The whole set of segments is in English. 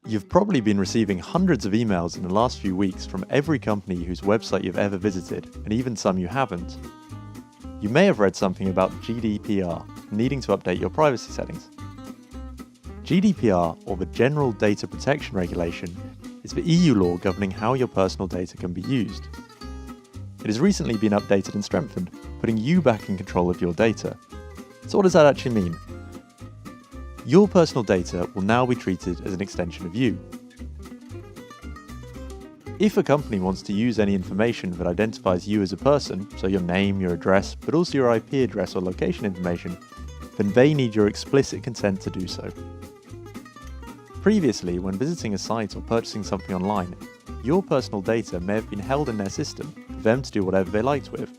You've probably been receiving hundreds of emails in the last few weeks from every company whose website you've ever visited, and even some you haven't. You may have read something about GDPR, needing to update your privacy settings. GDPR, or the General Data Protection Regulation, is the EU law governing how your personal data can be used. It has recently been updated and strengthened, putting you back in control of your data. So what does that actually mean? Your personal data will now be treated as an extension of you. If a company wants to use any information that identifies you as a person, so your name, your address, but also your IP address or location information, then they need your explicit consent to do so. Previously, when visiting a site or purchasing something online, your personal data may have been held in their system for them to do whatever they liked with,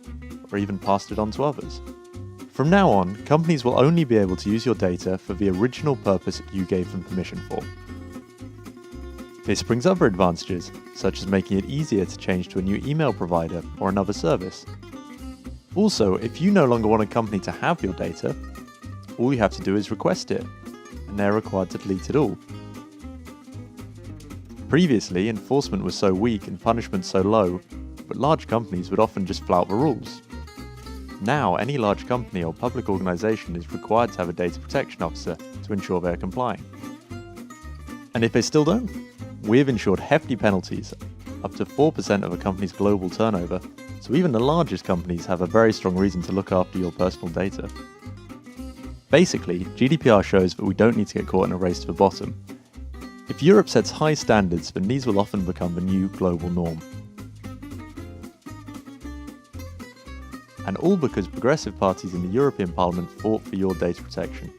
or even passed it on to others. From now on, companies will only be able to use your data for the original purpose you gave them permission for. This brings other advantages, such as making it easier to change to a new email provider or another service. Also, if you no longer want a company to have your data, all you have to do is request it, and they're required to delete it all. Previously, enforcement was so weak and punishment so low, but large companies would often just flout the rules. Now, any large company or public organisation is required to have a data protection officer to ensure they're complying. And if they still don't, we have ensured hefty penalties, up to 4% of a company's global turnover, so even the largest companies have a very strong reason to look after your personal data. Basically, GDPR shows that we don't need to get caught in a race to the bottom. If Europe sets high standards, then these will often become the new global norm. And all because progressive parties in the European Parliament fought for your data protection.